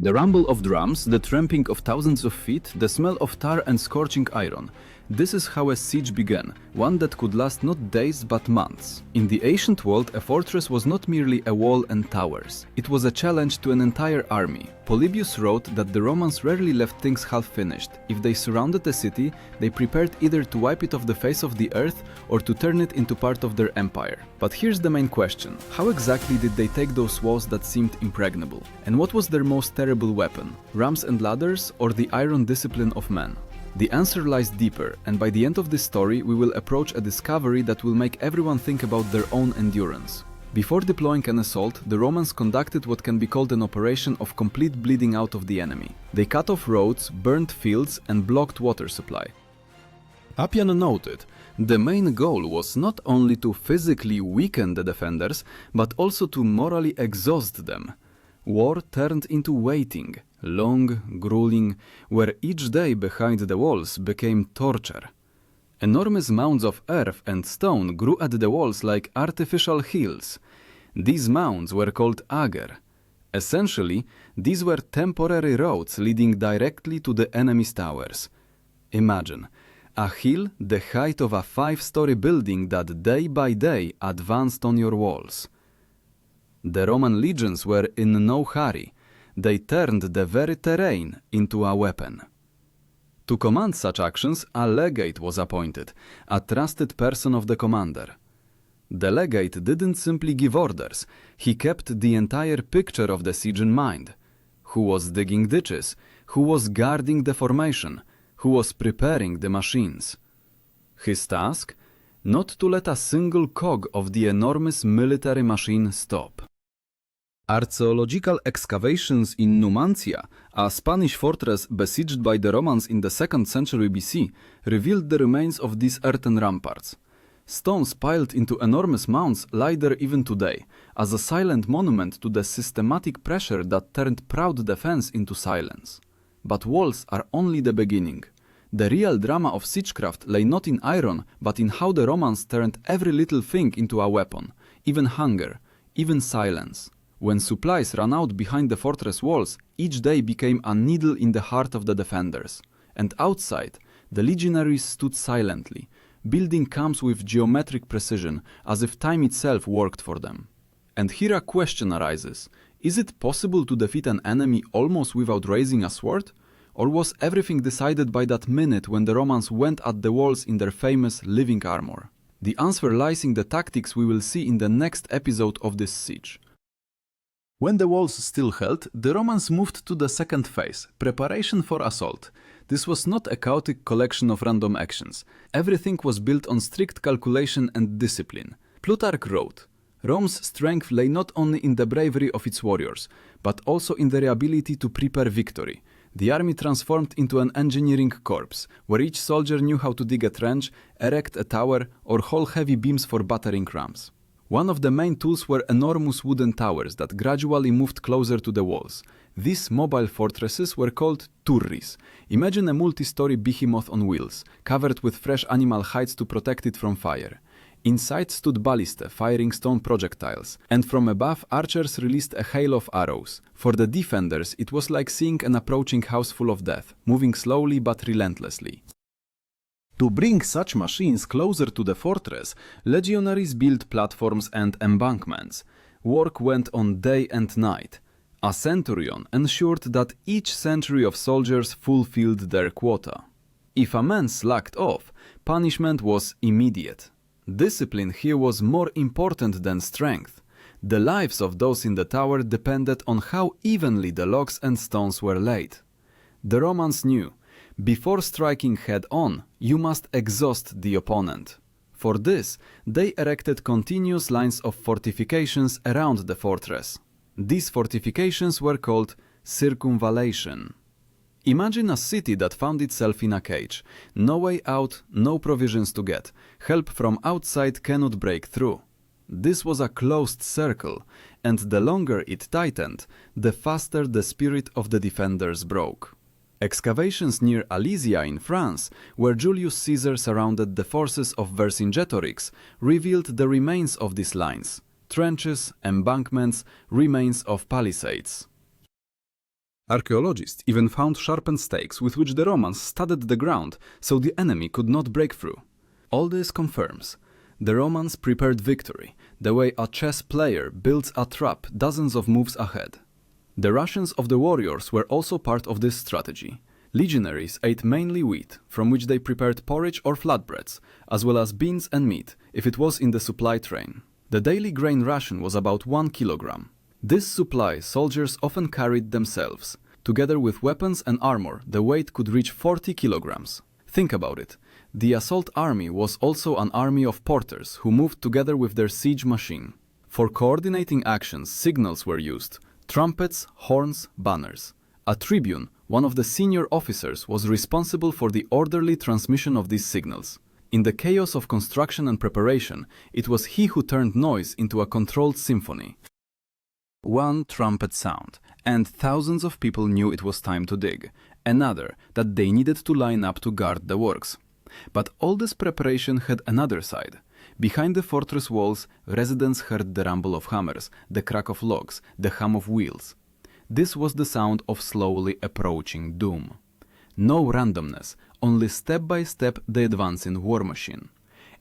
The rumble of drums, the tramping of thousands of feet, the smell of tar and scorching iron. This is how a siege began, one that could last not days but months. In the ancient world, a fortress was not merely a wall and towers. It was a challenge to an entire army. Polybius wrote that the Romans rarely left things half-finished. If they surrounded a city, they prepared either to wipe it off the face of the earth or to turn it into part of their empire. But here's the main question. How exactly did they take those walls that seemed impregnable? And what was their most terrible weapon? Rams and ladders, or the iron discipline of men? The answer lies deeper, and by the end of this story we will approach a discovery that will make everyone think about their own endurance. Before deploying an assault, the Romans conducted what can be called an operation of complete bleeding out of the enemy. They cut off roads, burned fields, and blocked water supply. Appian noted, the main goal was not only to physically weaken the defenders, but also to morally exhaust them. War turned into waiting, long, grueling, where each day behind the walls became torture. Enormous mounds of earth and stone grew at the walls like artificial hills. These mounds were called ager. Essentially, these were temporary roads leading directly to the enemy's towers. Imagine, a hill the height of a 5-story building that day by day advanced on your walls. The Roman legions were in no hurry. They turned the very terrain into a weapon. To command such actions, a legate was appointed, a trusted person of the commander. The legate didn't simply give orders, he kept the entire picture of the siege in mind. Who was digging ditches, who was guarding the formation, who was preparing the machines. His task? Not to let a single cog of the enormous military machine stop. Archaeological excavations in Numancia, a Spanish fortress besieged by the Romans in the 2nd century BC, revealed the remains of these earthen ramparts. Stones piled into enormous mounds lie there even today, as a silent monument to the systematic pressure that turned proud defense into silence. But walls are only the beginning. The real drama of siegecraft lay not in iron, but in how the Romans turned every little thing into a weapon, even hunger, even silence. When supplies ran out behind the fortress walls, each day became a needle in the heart of the defenders. And outside, the legionaries stood silently, building camps with geometric precision, as if time itself worked for them. And here a question arises. Is it possible to defeat an enemy almost without raising a sword? Or was everything decided by that minute when the Romans went at the walls in their famous living armor? The answer lies in the tactics we will see in the next episode of this siege. When the walls still held, the Romans moved to the second phase, preparation for assault. This was not a chaotic collection of random actions. Everything was built on strict calculation and discipline. Plutarch wrote, Rome's strength lay not only in the bravery of its warriors, but also in their ability to prepare victory. The army transformed into an engineering corps, where each soldier knew how to dig a trench, erect a tower, or haul heavy beams for battering rams. One of the main tools were enormous wooden towers that gradually moved closer to the walls. These mobile fortresses were called turris. Imagine a multi-story behemoth on wheels, covered with fresh animal hides to protect it from fire. Inside stood ballistae, firing stone projectiles, and from above archers released a hail of arrows. For the defenders, it was like seeing an approaching house full of death, moving slowly but relentlessly. To bring such machines closer to the fortress, legionaries built platforms and embankments. Work went on day and night. A centurion ensured that each century of soldiers fulfilled their quota. If a man slacked off, punishment was immediate. Discipline here was more important than strength. The lives of those in the tower depended on how evenly the logs and stones were laid. The Romans knew, before striking head-on, you must exhaust the opponent. For this, they erected continuous lines of fortifications around the fortress. These fortifications were called circumvallation. Imagine a city that found itself in a cage. No way out, no provisions to get. Help from outside cannot break through. This was a closed circle, and the longer it tightened, the faster the spirit of the defenders broke. Excavations near Alesia in France, where Julius Caesar surrounded the forces of Vercingetorix, revealed the remains of these lines: trenches, embankments, remains of palisades. Archaeologists even found sharpened stakes with which the Romans studded the ground so the enemy could not break through. All this confirms the Romans prepared victory the way a chess player builds a trap dozens of moves ahead. The rations of the warriors were also part of this strategy. Legionaries ate mainly wheat, from which they prepared porridge or flatbreads, as well as beans and meat, if it was in the supply train. The daily grain ration was about 1 kilogram. This supply soldiers often carried themselves. Together with weapons and armor, the weight could reach 40 kilograms. Think about it. The assault army was also an army of porters who moved together with their siege machine. For coordinating actions, signals were used: trumpets, horns, banners. A tribune, one of the senior officers, was responsible for the orderly transmission of these signals. In the chaos of construction and preparation, it was he who turned noise into a controlled symphony. One trumpet sound, and thousands of people knew it was time to dig. Another, that they needed to line up to guard the works. But all this preparation had another side. Behind the fortress walls, residents heard the rumble of hammers, the crack of logs, the hum of wheels. This was the sound of slowly approaching doom. No randomness, only step by step the advancing war machine.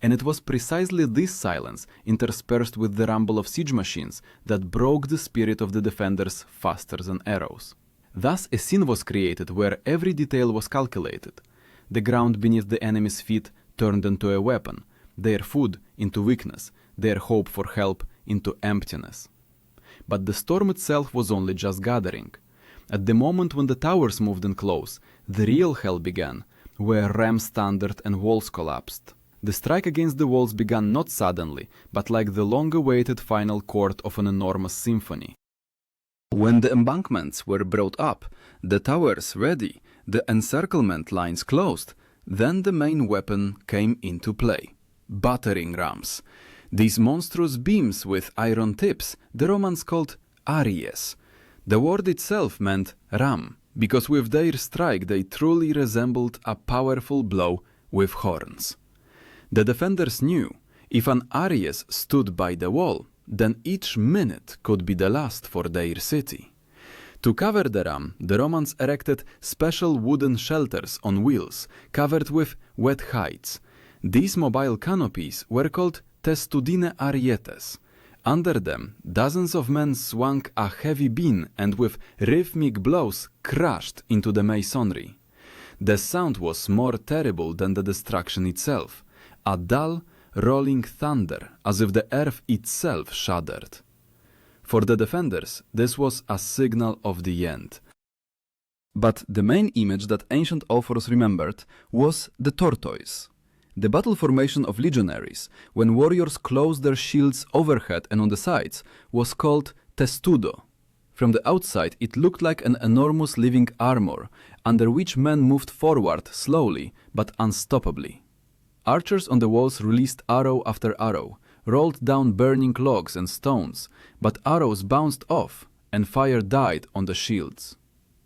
And it was precisely this silence, interspersed with the rumble of siege machines, that broke the spirit of the defenders faster than arrows. Thus a scene was created where every detail was calculated. The ground beneath the enemy's feet turned into a weapon, their food into weakness, their hope for help into emptiness. But the storm itself was only just gathering. At the moment when the towers moved in close, the real hell began, where ram's standard and walls collapsed. The strike against the walls began not suddenly, but like the long-awaited final chord of an enormous symphony. When the embankments were brought up, the towers ready, the encirclement lines closed, then the main weapon came into play: battering rams. These monstrous beams with iron tips the Romans called aries. The word itself meant ram, because with their strike they truly resembled a powerful blow with horns. The defenders knew, if an aries stood by the wall, then each minute could be the last for their city. To cover the ram, the Romans erected special wooden shelters on wheels, covered with wet hides. These mobile canopies were called testudine arietes. Under them, dozens of men swung a heavy beam and with rhythmic blows crashed into the masonry. The sound was more terrible than the destruction itself, a dull, rolling thunder, as if the earth itself shuddered. For the defenders, this was a signal of the end. But the main image that ancient authors remembered was the tortoise. The battle formation of legionaries, when warriors closed their shields overhead and on the sides, was called testudo. From the outside it looked like an enormous living armor, under which men moved forward slowly but unstoppably. Archers on the walls released arrow after arrow, rolled down burning logs and stones, but arrows bounced off and fire died on the shields.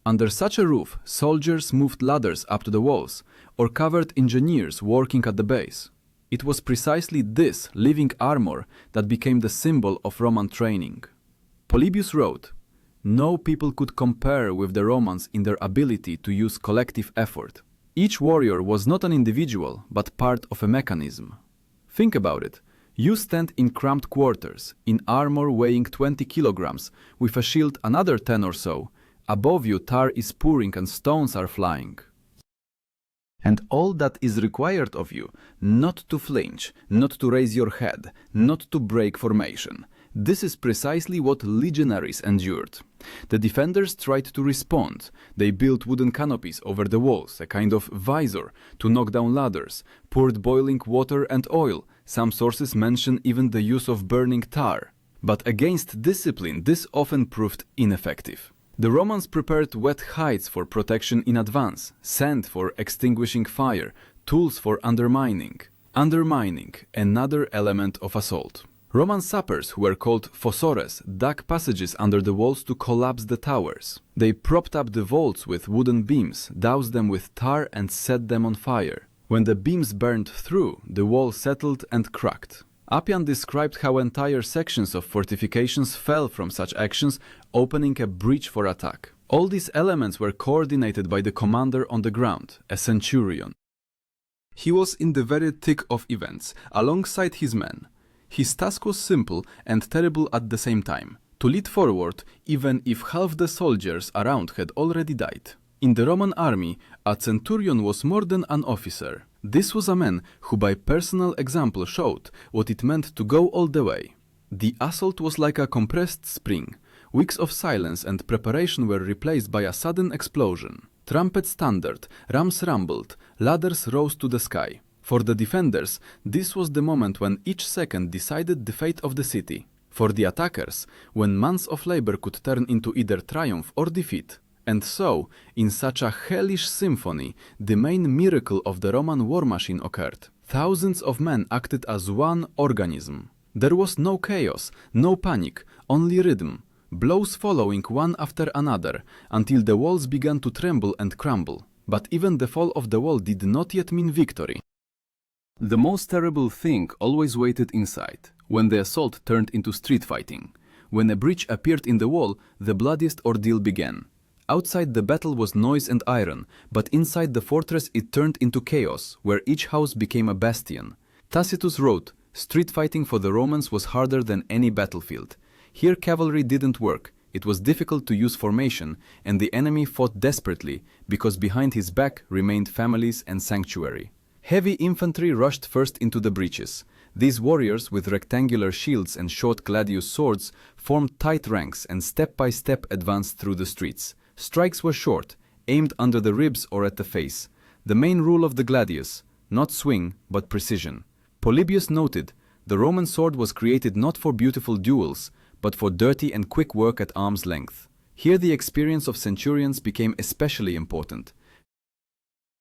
Under such a roof, soldiers moved ladders up to the walls, or covered engineers working at the base. It was precisely this living armor that became the symbol of Roman training. Polybius wrote, "No people could compare with the Romans in their ability to use collective effort. Each warrior was not an individual, but part of a mechanism." Think about it. You stand in cramped quarters, in armor weighing 20 kilograms, with a shield another 10 or so. Above you tar is pouring and stones are flying. And all that is required of you, not to flinch, not to raise your head, not to break formation. This is precisely what legionaries endured. The defenders tried to respond. They built wooden canopies over the walls, a kind of visor, to knock down ladders, poured boiling water and oil. Some sources mention even the use of burning tar. But against discipline, this often proved ineffective. The Romans prepared wet hides for protection in advance, sand for extinguishing fire, tools for undermining. Undermining, another element of assault. Roman sappers, who were called fossores, dug passages under the walls to collapse the towers. They propped up the vaults with wooden beams, doused them with tar and set them on fire. When the beams burned through, the wall settled and cracked. Appian described how entire sections of fortifications fell from such actions, opening a breach for attack. All these elements were coordinated by the commander on the ground, a centurion. He was in the very thick of events, alongside his men. His task was simple and terrible at the same time: to lead forward even if half the soldiers around had already died. In the Roman army, a centurion was more than an officer. This was a man who by personal example showed what it meant to go all the way. The assault was like a compressed spring. Weeks of silence and preparation were replaced by a sudden explosion. Trumpets thundered, rams rumbled, ladders rose to the sky. For the defenders, this was the moment when each second decided the fate of the city. For the attackers, when months of labor could turn into either triumph or defeat. And so, in such a hellish symphony, the main miracle of the Roman war machine occurred. Thousands of men acted as one organism. There was no chaos, no panic, only rhythm, blows following one after another, until the walls began to tremble and crumble. But even the fall of the wall did not yet mean victory. The most terrible thing always waited inside, when the assault turned into street fighting. When a breach appeared in the wall, the bloodiest ordeal began. Outside the battle was noise and iron, but inside the fortress it turned into chaos, where each house became a bastion. Tacitus wrote, "Street fighting for the Romans was harder than any battlefield. Here cavalry didn't work, it was difficult to use formation, and the enemy fought desperately, because behind his back remained families and sanctuary." Heavy infantry rushed first into the breaches. These warriors, with rectangular shields and short gladius swords, formed tight ranks and step by step advanced through the streets. Strikes were short, aimed under the ribs or at the face. The main rule of the gladius: not swing, but precision. Polybius noted, "The Roman sword was created not for beautiful duels, but for dirty and quick work at arm's length." Here the experience of centurions became especially important.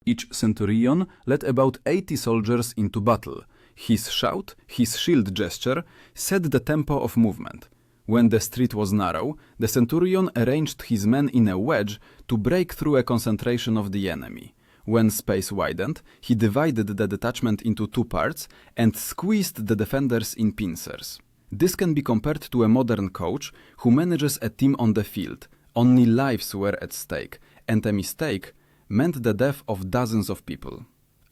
Each centurion led about 80 soldiers into battle. His shout, his shield gesture, set the tempo of movement. When the street was narrow, the centurion arranged his men in a wedge to break through a concentration of the enemy. When space widened, he divided the detachment into two parts and squeezed the defenders in pincers. This can be compared to a modern coach who manages a team on the field. Only lives were at stake, and a mistake meant the death of dozens of people.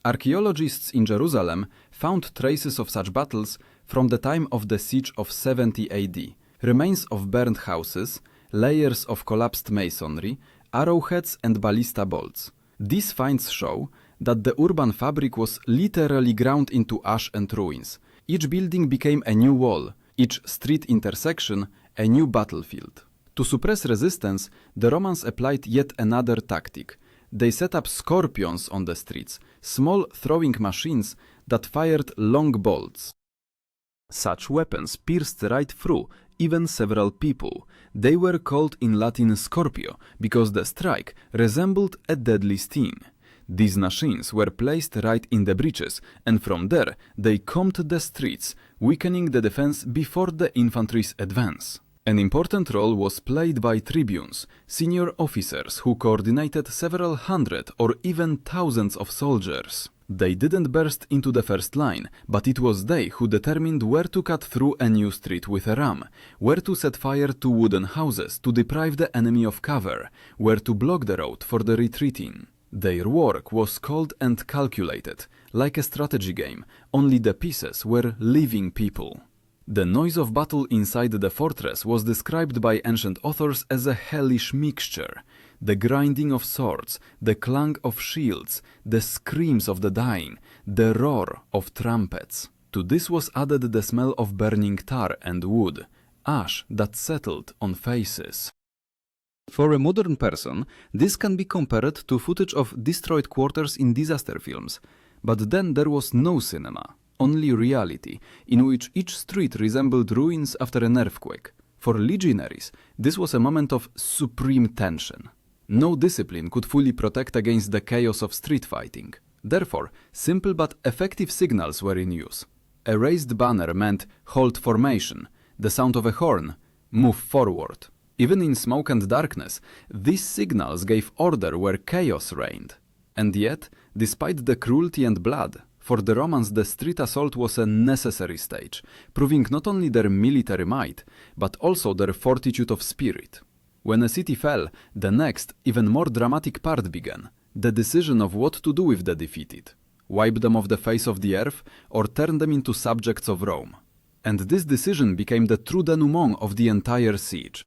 Archaeologists in Jerusalem found traces of such battles from the time of the siege of 70 AD. Remains of burned houses, layers of collapsed masonry, arrowheads and ballista bolts. These finds show that the urban fabric was literally ground into ash and ruins. Each building became a new wall, each street intersection a new battlefield. To suppress resistance, the Romans applied yet another tactic. They set up scorpions on the streets, small throwing machines that fired long bolts. Such weapons pierced right through even several people. They were called in Latin scorpio because the strike resembled a deadly sting. These machines were placed right in the breaches, and from there they combed the streets, weakening the defense before the infantry's advance. An important role was played by tribunes, senior officers who coordinated several hundred or even thousands of soldiers. They didn't burst into the first line, but it was they who determined where to cut through a new street with a ram, where to set fire to wooden houses to deprive the enemy of cover, where to block the road for the retreating. Their work was cold and calculated, like a strategy game, only the pieces were living people. The noise of battle inside the fortress was described by ancient authors as a hellish mixture. The grinding of swords, the clang of shields, the screams of the dying, the roar of trumpets. To this was added the smell of burning tar and wood, ash that settled on faces. For a modern person, this can be compared to footage of destroyed quarters in disaster films. But then there was no cinema, only reality, in which each street resembled ruins after an earthquake. For legionaries, this was a moment of supreme tension. No discipline could fully protect against the chaos of street fighting. Therefore, simple but effective signals were in use. A raised banner meant "hold formation", the sound of a horn, "move forward". Even in smoke and darkness, these signals gave order where chaos reigned. And yet, despite the cruelty and blood, for the Romans the street assault was a necessary stage, proving not only their military might, but also their fortitude of spirit. When a city fell, the next, even more dramatic part began, the decision of what to do with the defeated. Wipe them off the face of the earth or turn them into subjects of Rome. And this decision became the true denouement of the entire siege.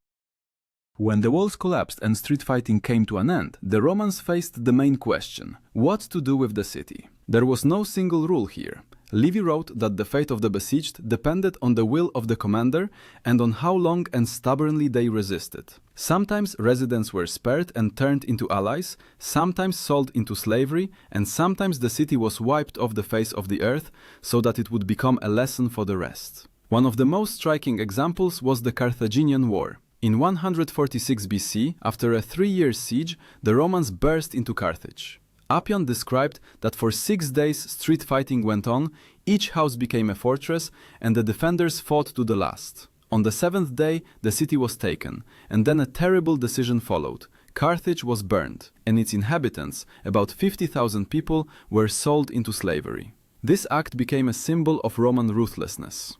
When the walls collapsed and street fighting came to an end, the Romans faced the main question: what to do with the city? There was no single rule here. Livy wrote that the fate of the besieged depended on the will of the commander and on how long and stubbornly they resisted. Sometimes residents were spared and turned into allies, sometimes sold into slavery, and sometimes the city was wiped off the face of the earth so that it would become a lesson for the rest. One of the most striking examples was the Carthaginian War. In 146 BC, after a 3-year siege, the Romans burst into Carthage. Appian described that for 6 days street fighting went on, each house became a fortress, and the defenders fought to the last. On the 7th day, the city was taken, and then a terrible decision followed. Carthage was burned, and its inhabitants, about 50,000 people, were sold into slavery. This act became a symbol of Roman ruthlessness.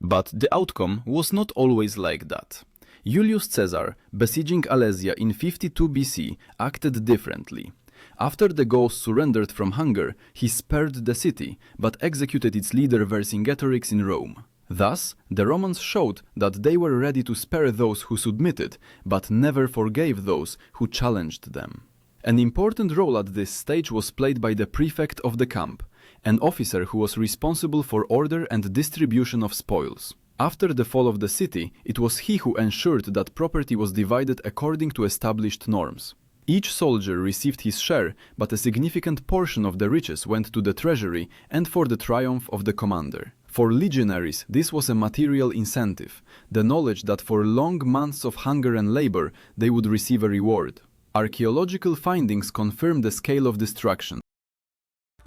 But the outcome was not always like that. Julius Caesar, besieging Alesia in 52 BC, acted differently. After the Gauls surrendered from hunger, he spared the city, but executed its leader Vercingetorix in Rome. Thus, the Romans showed that they were ready to spare those who submitted, but never forgave those who challenged them. An important role at this stage was played by the prefect of the camp, an officer who was responsible for order and distribution of spoils. After the fall of the city, it was he who ensured that property was divided according to established norms. Each soldier received his share, but a significant portion of the riches went to the treasury and for the triumph of the commander. For legionaries, this was a material incentive, the knowledge that for long months of hunger and labor they would receive a reward. Archaeological findings confirm the scale of destruction.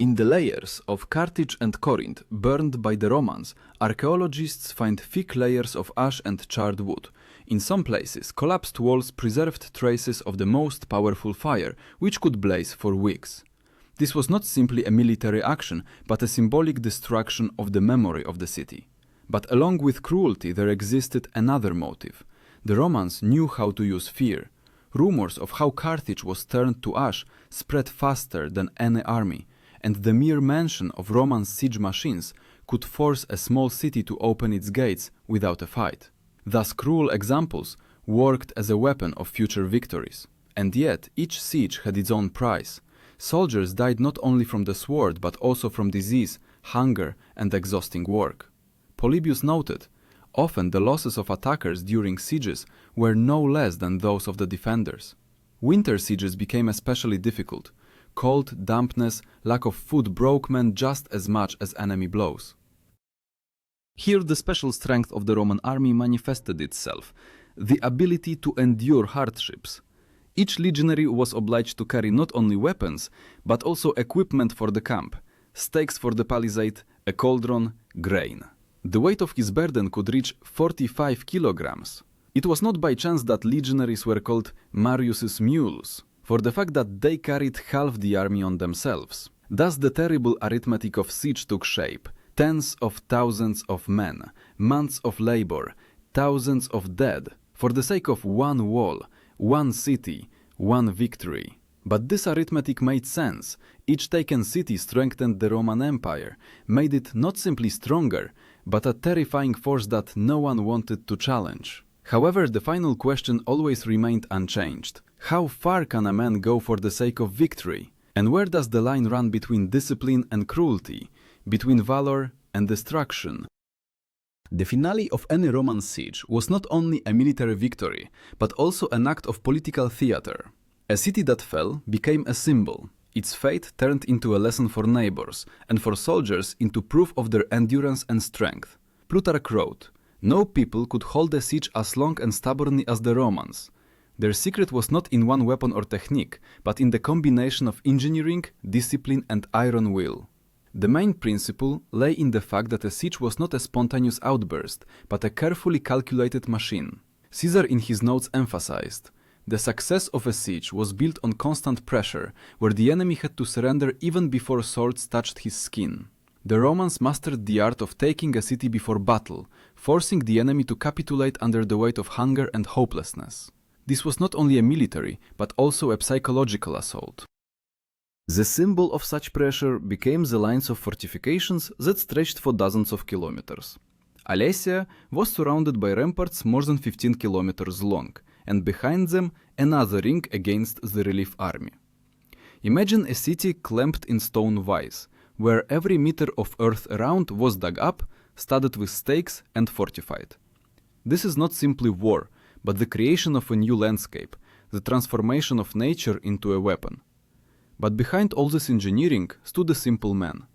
In the layers of Carthage and Corinth burned by the Romans, archaeologists find thick layers of ash and charred wood. In some places, collapsed walls preserved traces of the most powerful fire, which could blaze for weeks. This was not simply a military action, but a symbolic destruction of the memory of the city. But along with cruelty, there existed another motive. The Romans knew how to use fear. Rumors of how Carthage was turned to ash spread faster than any army, and the mere mention of Roman siege machines could force a small city to open its gates without a fight. Thus, cruel examples worked as a weapon of future victories. And yet, each siege had its own price. Soldiers died not only from the sword, but also from disease, hunger, and exhausting work. Polybius noted, often the losses of attackers during sieges were no less than those of the defenders. Winter sieges became especially difficult. Cold, dampness, lack of food broke men just as much as enemy blows. Here the special strength of the Roman army manifested itself, the ability to endure hardships. Each legionary was obliged to carry not only weapons, but also equipment for the camp, stakes for the palisade, a cauldron, grain. The weight of his burden could reach 45 kilograms. It was not by chance that legionaries were called Marius's mules, for the fact that they carried half the army on themselves. Thus the terrible arithmetic of siege took shape. Tens of thousands of men, months of labor, thousands of dead, for the sake of one wall, one city, one victory. But this arithmetic made sense. Each taken city strengthened the Roman Empire, made it not simply stronger, but a terrifying force that no one wanted to challenge. However, the final question always remained unchanged. How far can a man go for the sake of victory? And where does the line run between discipline and cruelty, between valor and destruction? The finale of any Roman siege was not only a military victory, but also an act of political theater. A city that fell became a symbol. Its fate turned into a lesson for neighbors, and for soldiers into proof of their endurance and strength. Plutarch wrote, "No people could hold a siege as long and stubbornly as the Romans. Their secret was not in one weapon or technique, but in the combination of engineering, discipline, and iron will." The main principle lay in the fact that a siege was not a spontaneous outburst, but a carefully calculated machine. Caesar in his notes emphasized, the success of a siege was built on constant pressure, where the enemy had to surrender even before swords touched his skin. The Romans mastered the art of taking a city before battle, forcing the enemy to capitulate under the weight of hunger and hopelessness. This was not only a military, but also a psychological assault. The symbol of such pressure became the lines of fortifications that stretched for dozens of kilometers. Alesia was surrounded by ramparts more than 15 kilometers long, and behind them another ring against the relief army. Imagine a city clamped in stone vise, where every meter of earth around was dug up, studded with stakes, and fortified. This is not simply war, but the creation of a new landscape, the transformation of nature into a weapon. But behind all this engineering stood a simple man,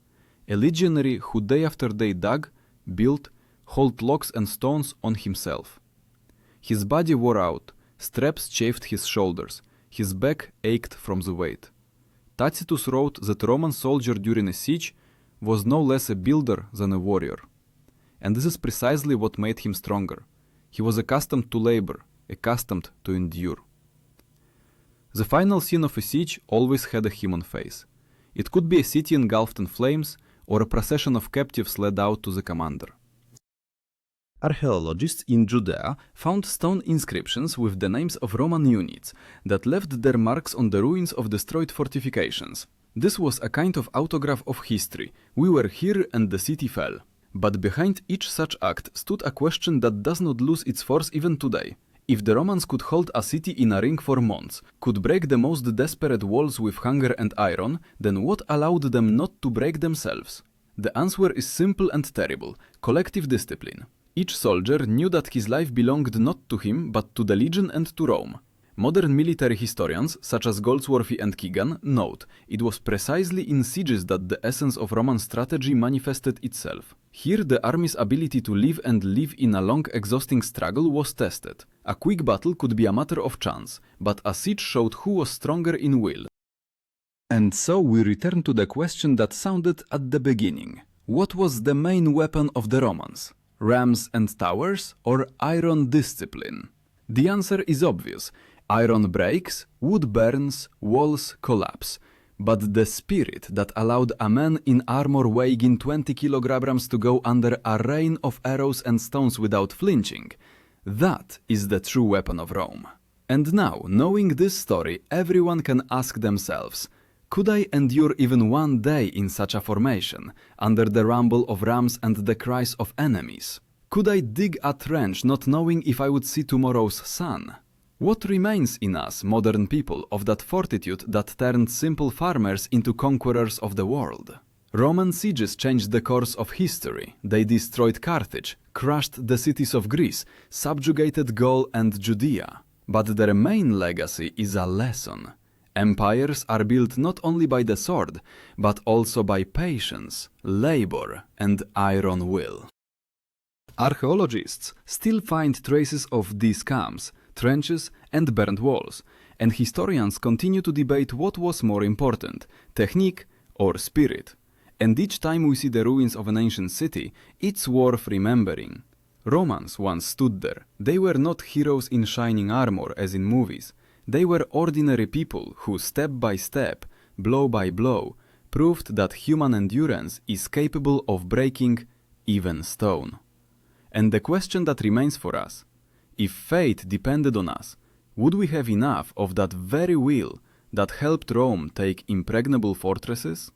a legionary who day after day dug, built, hauled logs and stones on himself. His body wore out, straps chafed his shoulders, his back ached from the weight. Tacitus wrote that a Roman soldier during a siege was no less a builder than a warrior. And this is precisely what made him stronger. He was accustomed to labor, accustomed to endure. The final scene of a siege always had a human face. It could be a city engulfed in flames, or a procession of captives led out to the commander. Archaeologists in Judea found stone inscriptions with the names of Roman units that left their marks on the ruins of destroyed fortifications. This was a kind of autograph of history. We were here and the city fell. But behind each such act stood a question that does not lose its force even today. If the Romans could hold a city in a ring for months, could break the most desperate walls with hunger and iron, then what allowed them not to break themselves? The answer is simple and terrible: collective discipline. Each soldier knew that his life belonged not to him, but to the legion and to Rome. Modern military historians, such as Goldsworthy and Keegan, note it was precisely in sieges that the essence of Roman strategy manifested itself. Here the army's ability to live and live in a long, exhausting struggle was tested. A quick battle could be a matter of chance, but a siege showed who was stronger in will. And so we return to the question that sounded at the beginning. What was the main weapon of the Romans? Rams and towers, or iron discipline? The answer is obvious. Iron breaks, wood burns, walls collapse. But the spirit that allowed a man in armor weighing 20 kilograms to go under a rain of arrows and stones without flinching, that is the true weapon of Rome. And now, knowing this story, everyone can ask themselves, could I endure even one day in such a formation, under the rumble of rams and the cries of enemies? Could I dig a trench not knowing if I would see tomorrow's sun? What remains in us, modern people, of that fortitude that turned simple farmers into conquerors of the world? Roman sieges changed the course of history. They destroyed Carthage, crushed the cities of Greece, subjugated Gaul and Judea. But their main legacy is a lesson. Empires are built not only by the sword, but also by patience, labor, and iron will. Archaeologists still find traces of these camps, trenches, and burned walls, and historians continue to debate what was more important, technique or spirit. And each time we see the ruins of an ancient city, it's worth remembering. Romans once stood there. They were not heroes in shining armor as in movies. They were ordinary people who, step by step, blow by blow, proved that human endurance is capable of breaking even stone. And the question that remains for us, if fate depended on us, would we have enough of that very will that helped Rome take impregnable fortresses?